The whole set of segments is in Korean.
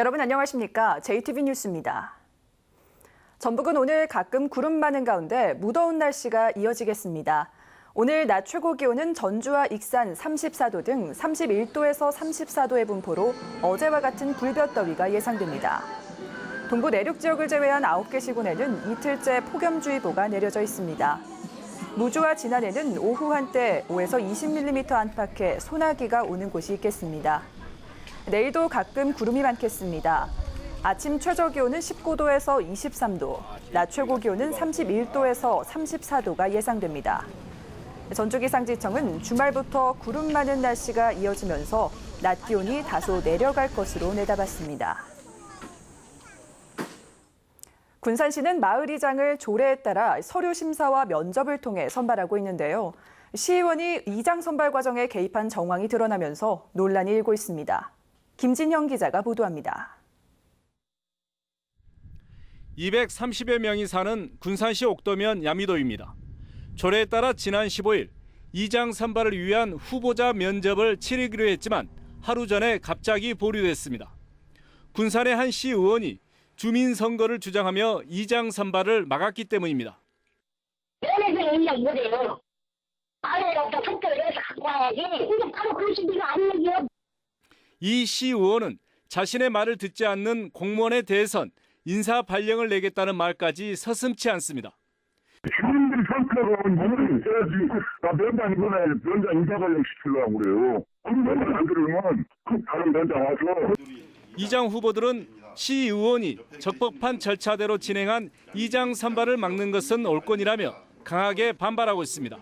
여러분 안녕하십니까? JTB 뉴스입니다. 전북은 오늘 가끔 구름 많은 가운데 무더운 날씨가 이어지겠습니다. 오늘 낮 최고 기온은 전주와 익산 34도 등 31도에서 34도의 분포로 어제와 같은 불볕더위가 예상됩니다. 동부 내륙 지역을 제외한 9개 시군에는 이틀째 폭염주의보가 내려져 있습니다. 무주와 진안에는 오후 한때 5에서 20mm 안팎의 소나기가 오는 곳이 있겠습니다. 내일도 가끔 구름이 많겠습니다. 아침 최저 기온은 19도에서 23도, 낮 최고 기온은 31도에서 34도가 예상됩니다. 전주기상지청은 주말부터 구름 많은 날씨가 이어지면서 낮 기온이 다소 내려갈 것으로 내다봤습니다. 군산시는 마을이장을 조례에 따라 서류 심사와 면접을 통해 선발하고 있는데요. 시의원이 이장 선발 과정에 개입한 정황이 드러나면서 논란이 일고 있습니다. 김진형 기자가 보도합니다. 230여 명이 사는 군산시 옥도면 야미도입니다. 조례에 따라 지난 15일 이장 선발을 위한 후보자 면접을 치르기로 했지만 하루 전에 갑자기 보류됐습니다. 군산의 한 시의원이 주민 선거를 주장하며 이장 선발을 막았기 때문입니다. 면에서 얘기가 이거래요. 아래로부터 투표를 해서 갖고 와야지. 근데 바로 그런 식이가 안 얘기해요. 이 시의원은 자신의 말을 듣지 않는 공무원에 대해선 인사 발령을 내겠다는 말까지 서슴지 않습니다. 주민들이 선택한 거는 제가 지금 면장 이번에 면장 인사 발령 시키려고 그래요. 그러면 안 그러면 다른 면장 와서. 이장 후보들은 시의원이 적법한 절차대로 진행한 이장 선발을 막는 것은 옳건이라며 강하게 반발하고 있습니다.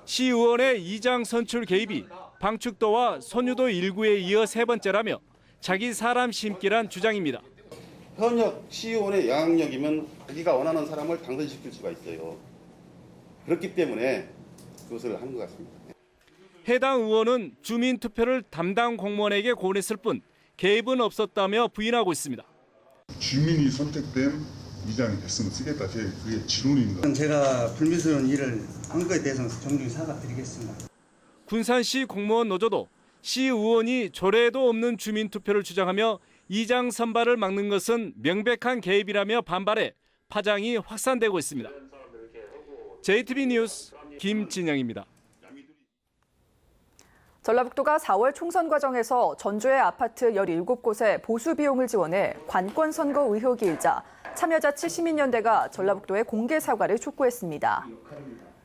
시의원의 이장 선출 개입이 방축도와 손유도 일구에 이어 세 번째라며 자기 사람 심기란 주장입니다. 현역 시의원의 영향력이면 자기가 원하는 사람을 당선시킬 수가 있어요. 그렇기 때문에 그것을 한 것 같습니다. 해당 의원은 주민투표를 담당 공무원에게 권했을 뿐 개입은 없었다며 부인하고 있습니다. 주민이 선택된 이장이 됐으면 쓰겠다. 그게 지론입니다. 제가 불미스러운 일을 한 것에 대해서는 정중히 사과드리겠습니다. 군산시 공무원 노조도 시의원이 조례에도 없는 주민투표를 주장하며 이장 선발을 막는 것은 명백한 개입이라며 반발해 파장이 확산되고 있습니다. JTB 뉴스 김진영입니다. 전라북도가 4월 총선 과정에서 전주의 아파트 17곳에 보수 비용을 지원해 관권 선거 의혹이 일자 참여자치 시민연대가 전라북도에 공개 사과를 촉구했습니다.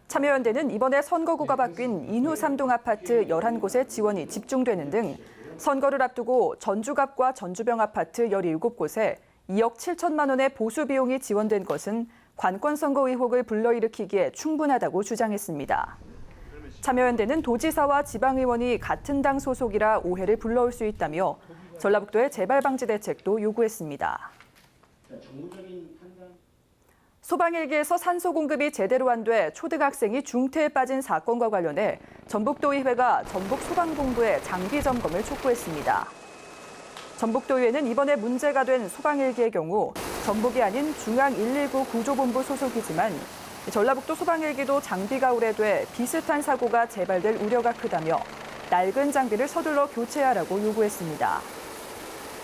참여연대는 이번에 선거구가 바뀐 인후 3동 아파트 11곳에 지원이 집중되는 등 선거를 앞두고 전주갑과 전주병 아파트 17곳에 2억 7천만 원의 보수 비용이 지원된 것은 관권 선거 의혹을 불러일으키기에 충분하다고 주장했습니다. 참여연대는 도지사와 지방의원이 같은 당 소속이라 오해를 불러올 수 있다며 전라북도의 재발 방지 대책도 요구했습니다. 소방헬기에서 산소 공급이 제대로 안 돼 초등학생이 중태에 빠진 사건과 관련해 전북도의회가 전북소방본부에 장비 점검을 촉구했습니다. 전북도의회는 이번에 문제가 된 소방헬기의 경우 전북이 아닌 중앙119 구조본부 소속이지만 전라북도 소방헬기도 장비가 오래돼 비슷한 사고가 재발될 우려가 크다며 낡은 장비를 서둘러 교체하라고 요구했습니다.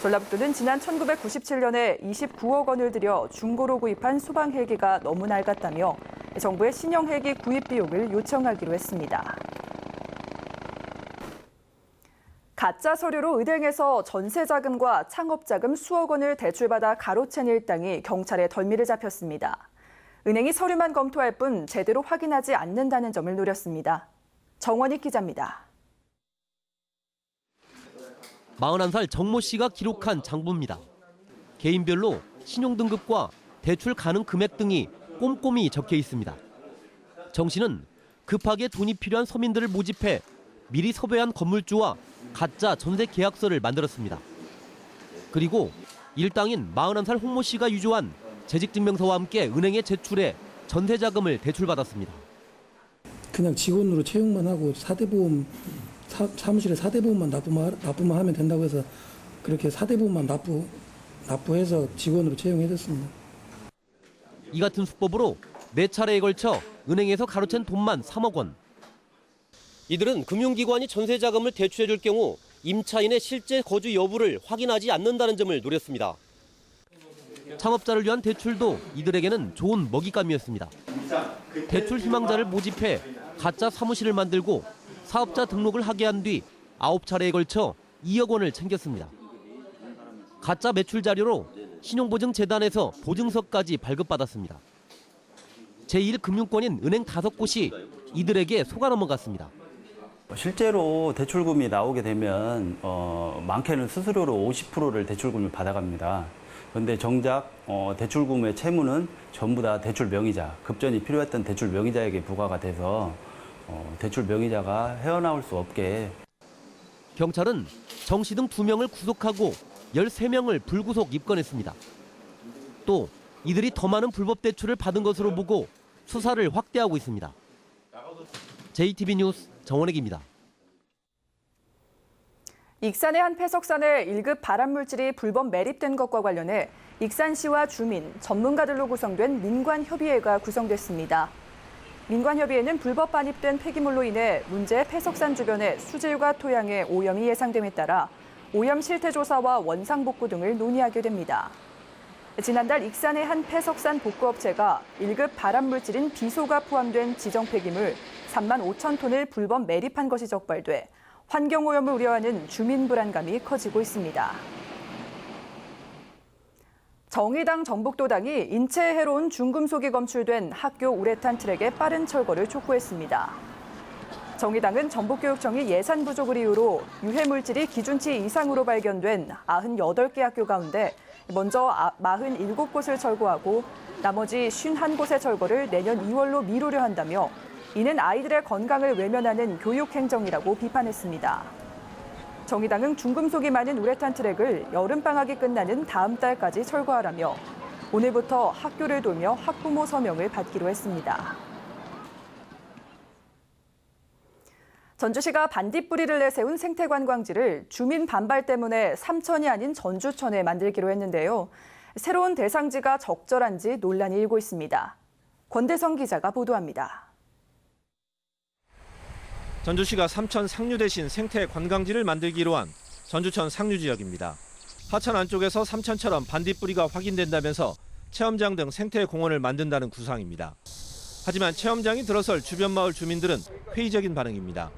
전라북도는 지난 1997년에 29억 원을 들여 중고로 구입한 소방헬기가 너무 낡았다며 정부의 신형 헬기 구입 비용을 요청하기로 했습니다. 가짜 서류로 은행에서 전세자금과 창업자금 수억 원을 대출받아 가로챈 일당이 경찰에 덜미를 잡혔습니다. 은행이 서류만 검토할 뿐 제대로 확인하지 않는다는 점을 노렸습니다. 정원익 기자입니다. 41살 정모 씨가 기록한 장부입니다. 개인별로 신용등급과 대출 가능 금액 등이 꼼꼼히 적혀 있습니다. 정 씨는 급하게 돈이 필요한 서민들을 모집해 미리 섭외한 건물주와 가짜 전세 계약서를 만들었습니다. 그리고 일당인 41살 홍모 씨가 유조한 재직증명서와 함께 은행에 제출해 전세자금을 대출받았습니다. 그냥 직원으로 채용만 하고 사무실에 4대 보험만 납부만 하면 된다고 해서 그렇게 4대 보험만 납부해서 직원으로 채용해줬습니다. 이 같은 수법으로 4차례에 걸쳐 은행에서 가로챈 돈만 3억 원. 이들은 금융기관이 전세자금을 대출해줄 경우 임차인의 실제 거주 여부를 확인하지 않는다는 점을 노렸습니다. 창업자를 위한 대출도 이들에게는 좋은 먹잇감이었습니다. 대출 희망자를 모집해 가짜 사무실을 만들고 사업자 등록을 하게 한 뒤 9차례에 걸쳐 2억 원을 챙겼습니다. 가짜 매출 자료로 신용보증재단에서 보증서까지 발급받았습니다. 제1금융권인 은행 5곳이 이들에게 속아 넘어갔습니다. 실제로 대출금이 나오게 되면 많게는 수수료로 50%를 대출금을 받아갑니다. 그런데 정작 대출금의 채무는 전부 다 대출 명의자, 급전이 필요했던 대출 명의자에게 부과가 돼서 대출 명의자가 헤어나올 수 없게. 경찰은 정 씨 등 2명을 구속하고 13명을 불구속 입건했습니다. 또 이들이 더 많은 불법 대출을 받은 것으로 보고 수사를 확대하고 있습니다. JTB 뉴스 정원익입니다. 익산의 한 폐석산에 1급 발암물질이 불법 매립된 것과 관련해 익산시와 주민, 전문가들로 구성된 민관협의회가 구성됐습니다. 민관협의회는 불법 반입된 폐기물로 인해 문제 폐석산 주변의 수질과 토양에 오염이 예상됨에 따라 오염 실태 조사와 원상 복구 등을 논의하게 됩니다. 지난달 익산의 한 폐석산 복구업체가 1급 발암물질인 비소가 포함된 지정 폐기물 3만 5천 톤을 불법 매립한 것이 적발돼 환경오염을 우려하는 주민 불안감이 커지고 있습니다. 정의당 전북도당이 인체에 해로운 중금속이 검출된 학교 우레탄 트랙의 빠른 철거를 촉구했습니다. 정의당은 전북교육청이 예산 부족을 이유로 유해물질이 기준치 이상으로 발견된 98개 학교 가운데 먼저 47곳을 철거하고 나머지 51곳의 철거를 내년 2월로 미루려 한다며 이는 아이들의 건강을 외면하는 교육행정이라고 비판했습니다. 정의당은 중금속이 많은 우레탄 트랙을 여름방학이 끝나는 다음 달까지 철거하라며 오늘부터 학교를 돌며 학부모 서명을 받기로 했습니다. 전주시가 반딧불이를 내세운 생태관광지를 주민 반발 때문에 삼천이 아닌 전주천에 만들기로 했는데요. 새로운 대상지가 적절한지 논란이 일고 있습니다. 권대성 기자가 보도합니다. 전주시가 삼천 상류 대신 생태 관광지를 만들기로 한 전주천 상류 지역입니다. 하천 안쪽에서 삼천처럼 반딧불이가 확인된다면서 체험장 등 생태 공원을 만든다는 구상입니다. 하지만 체험장이 들어설 주변 마을 주민들은 회의적인 반응입니다.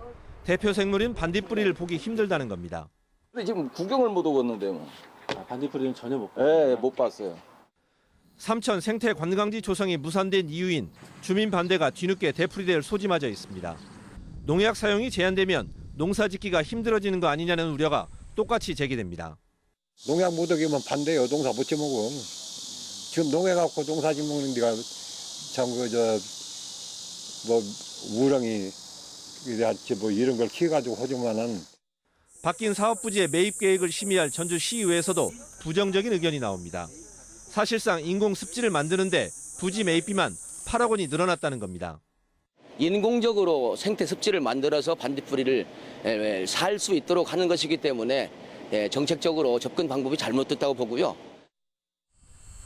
대표 생물인 반딧불이를 보기 힘들다는 겁니다. 지금 구경을 못 오겠는데 뭐. 반딧불이는 전혀 못 봤어요. 네, 못 봤어요. 삼천 생태 관광지 조성이 무산된 이유인 주민 반대가 뒤늦게 되풀이될 소지마저 있습니다. 농약 사용이 제한되면 농사 짓기가 힘들어지는 거 아니냐는 우려가 똑같이 제기됩니다. 농약 못 오기면 반대요. 농사 못 지먹어. 지금 농약 갖고 농사 짓먹는 데가 참 우렁이 뭐 이런 걸 키워가지고 하지만은. 바뀐 사업 부지의 매입 계획을 심의할 전주시의회에서도 부정적인 의견이 나옵니다. 사실상 인공 습지를 만드는데 부지 매입비만 8억 원이 늘어났다는 겁니다. 인공적으로 생태 습지를 만들어서 반딧불이를 살 수 있도록 하는 것이기 때문에 정책적으로 접근 방법이 잘못됐다고 보고요.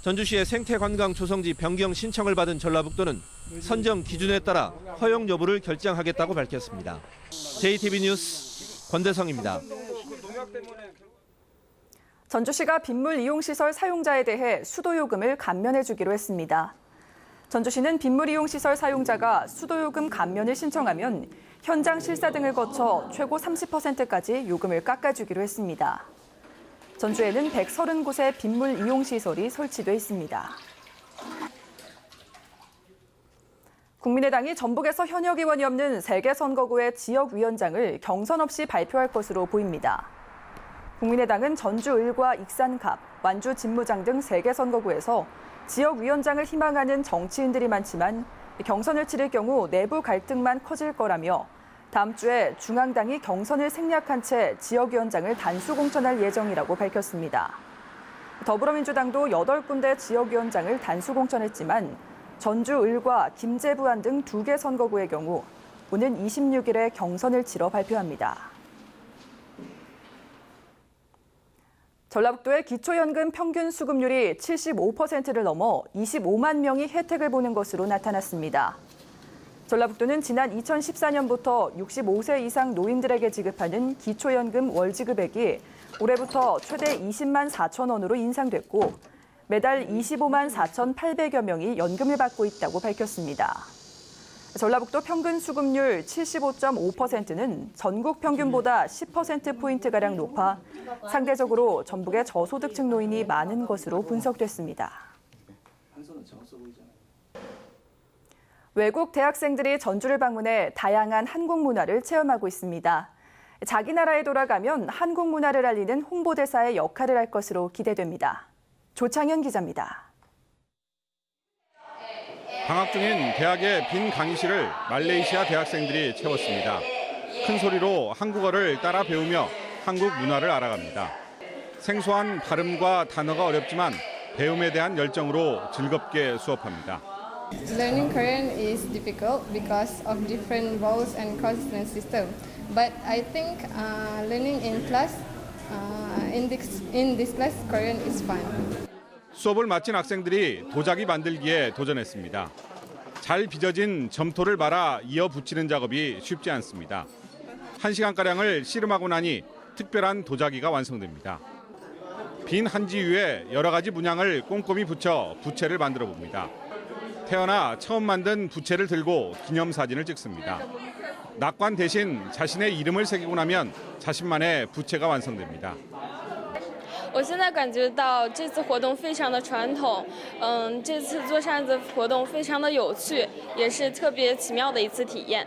전주시의 생태관광 조성지 변경 신청을 받은 전라북도는 선정 기준에 따라 허용 여부를 결정하겠다고 밝혔습니다. JTB 뉴스 권대성입니다. 전주시가 빗물 이용시설 사용자에 대해 수도요금을 감면해주기로 했습니다. 전주시는 빗물 이용시설 사용자가 수도요금 감면을 신청하면 현장 실사 등을 거쳐 최고 30%까지 요금을 깎아주기로 했습니다. 전주에는 130곳의 빗물 이용시설이 설치돼 있습니다. 국민의당이 전북에서 현역 의원이 없는 3개 선거구의 지역위원장을 경선 없이 발표할 것으로 보입니다. 국민의당은 전주 을과 익산 갑, 완주 진무장 등 3개 선거구에서 지역위원장을 희망하는 정치인들이 많지만 경선을 치를 경우 내부 갈등만 커질 거라며 다음 주에 중앙당이 경선을 생략한 채 지역위원장을 단수 공천할 예정이라고 밝혔습니다. 더불어민주당도 8군데 지역위원장을 단수 공천했지만 전주 을과 김제 부안 등 2개 선거구의 경우 오는 26일에 경선을 치러 발표합니다. 전라북도의 기초연금 평균 수급률이 75%를 넘어 25만 명이 혜택을 보는 것으로 나타났습니다. 전라북도는 지난 2014년부터 65세 이상 노인들에게 지급하는 기초연금 월지급액이 올해부터 최대 20만 4천 원으로 인상됐고 매달 25만 4,800여 명이 연금을 받고 있다고 밝혔습니다. 전라북도 평균 수급률 75.5%는 전국 평균보다 10%포인트가량 높아 상대적으로 전북의 저소득층 노인이 많은 것으로 분석됐습니다. 외국 대학생들이 전주를 방문해 다양한 한국 문화를 체험하고 있습니다. 자기 나라에 돌아가면 한국 문화를 알리는 홍보대사의 역할을 할 것으로 기대됩니다. 조창현 기자입니다. 방학 중인 대학의 빈 강의실을 말레이시아 대학생들이 채웠습니다. 큰 소리로 한국어를 따라 배우며 한국 문화를 알아갑니다. 생소한 발음과 단어가 어렵지만 배움에 대한 열정으로 즐겁게 수업합니다. Learning Korean is difficult because of different vowels and consonant system. But I think learning in class, in this class, Korean is fun. 수업을 마친 학생들이 도자기 만들기에 도전했습니다. 잘 빚어진 점토를 말아 이어 붙이는 작업이 쉽지 않습니다. 1시간가량을 씨름하고 나니 특별한 도자기가 완성됩니다. 빈 한지 위에 여러 가지 문양을 꼼꼼히 붙여 부채를 만들어 봅니다. 태어나 처음 만든 부채를 들고 기념사진을 찍습니다. 낙관 대신 자신의 이름을 새기고 나면 자신만의 부채가 완성됩니다. 我现在感觉到这次活动非常的传统，这次做扇子活动非常的有趣，也是特别奇妙的一次体验。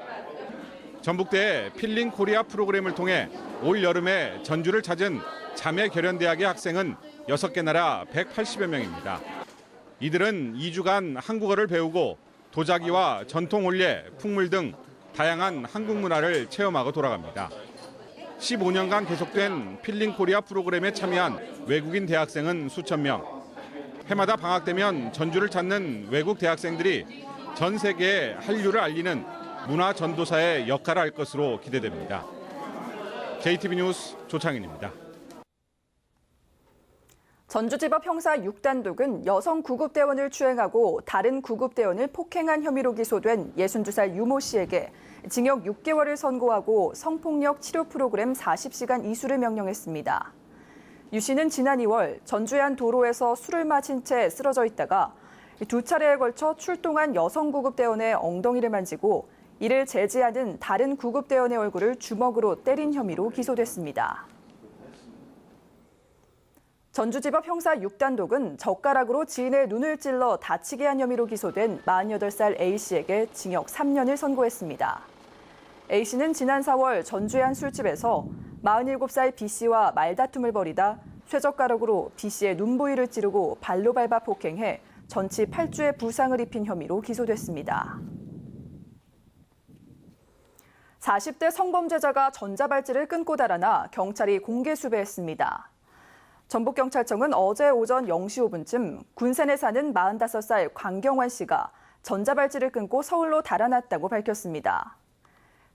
전북대의 필링 코리아 프로그램을 통해 올 여름에 전주를 찾은 자매결연대학의 학생은 6개 나라 180여 명입니다. 이들은 2주간 한국어를 배우고 도자기와 전통 올예, 풍물 등 다양한 한국 문화를 체험하고 돌아갑니다. 15년간 계속된 필링 코리아 프로그램에 참여한 외국인 대학생은 수천 명. 해마다 방학 되면 전주를 찾는 외국 대학생들이 전 세계에 한류를 알리는 문화 전도사의 역할을 할 것으로 기대됩니다. JTB 뉴스 조창인입니다. 전주지법 형사 6단독은 여성 구급대원을 추행하고 다른 구급대원을 폭행한 혐의로 기소된 62살 유모 씨에게 징역 6개월을 선고하고 성폭력 치료 프로그램 40시간 이수를 명령했습니다. 유 씨는 지난 2월 전주의 한 도로에서 술을 마신 채 쓰러져 있다가 2차례에 걸쳐 출동한 여성 구급대원의 엉덩이를 만지고 이를 제지하는 다른 구급대원의 얼굴을 주먹으로 때린 혐의로 기소됐습니다. 전주지법 형사 6단독은 젓가락으로 지인의 눈을 찔러 다치게 한 혐의로 기소된 48살 A씨에게 징역 3년을 선고했습니다. A씨는 지난 4월 전주의 한 술집에서 47살 B씨와 말다툼을 벌이다 쇠젓가락으로 B씨의 눈 부위를 찌르고 발로 밟아 폭행해 전치 8주의 부상을 입힌 혐의로 기소됐습니다. 40대 성범죄자가 전자발찌를 끊고 달아나 경찰이 공개 수배했습니다. 전북경찰청은 어제 오전 0시 5분쯤 군산에 사는 45살 광경환 씨가 전자발찌를 끊고 서울로 달아났다고 밝혔습니다.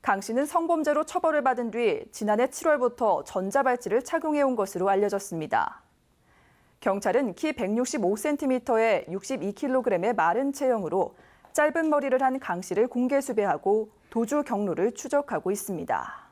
강 씨는 성범죄로 처벌을 받은 뒤 지난해 7월부터 전자발찌를 착용해온 것으로 알려졌습니다. 경찰은 키 165cm에 62kg의 마른 체형으로 짧은 머리를 한 강 씨를 공개 수배하고 도주 경로를 추적하고 있습니다.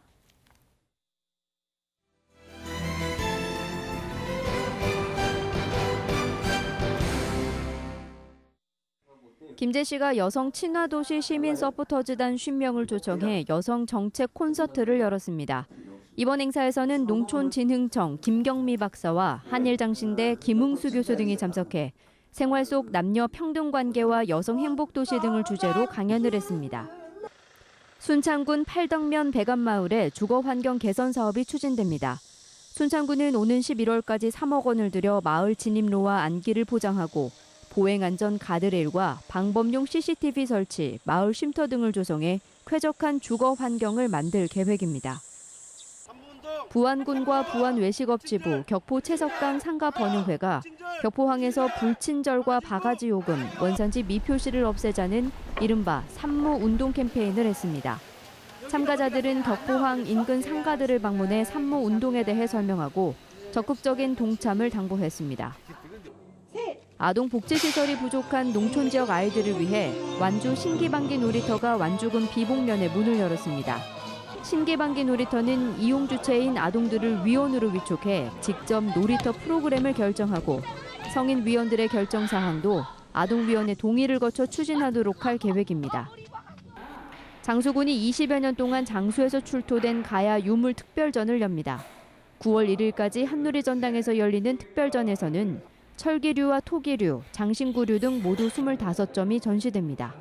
김재 씨가 여성 친화도시 시민 서포터즈단 50명을 초청해 여성 정책 콘서트를 열었습니다. 이번 행사에서는 농촌진흥청 김경미 박사와 한일장신대 김흥수 교수 등이 참석해 생활 속 남녀 평등 관계와 여성 행복 도시 등을 주제로 강연을 했습니다. 순창군 팔덕면 백암마을에 주거 환경 개선 사업이 추진됩니다. 순창군은 오는 11월까지 3억 원을 들여 마을 진입로와 안기를 포장하고 보행안전 가드레일과 방범용 CCTV 설치, 마을 쉼터 등을 조성해 쾌적한 주거 환경을 만들 계획입니다. 부안군과 부안외식업지부, 격포채석강 상가번유회가 격포항에서 불친절과 바가지 요금, 원산지 미표시를 없애자는 이른바 산무운동 캠페인을 했습니다. 참가자들은 격포항 인근 상가들을 방문해 산무운동에 대해 설명하고 적극적인 동참을 당부했습니다. 아동 복지시설이 부족한 농촌 지역 아이들을 위해 완주 신기방기 놀이터가 완주군 비봉면에 문을 열었습니다. 신기방기 놀이터는 이용 주체인 아동들을 위원으로 위촉해 직접 놀이터 프로그램을 결정하고 성인 위원들의 결정 사항도 아동위원회 동의를 거쳐 추진하도록 할 계획입니다. 장수군이 20여 년 동안 장수에서 출토된 가야 유물 특별전을 엽니다. 9월 1일까지 한누리 전당에서 열리는 특별전에서는 철기류와 토기류, 장신구류 등 모두 25점이 전시됩니다.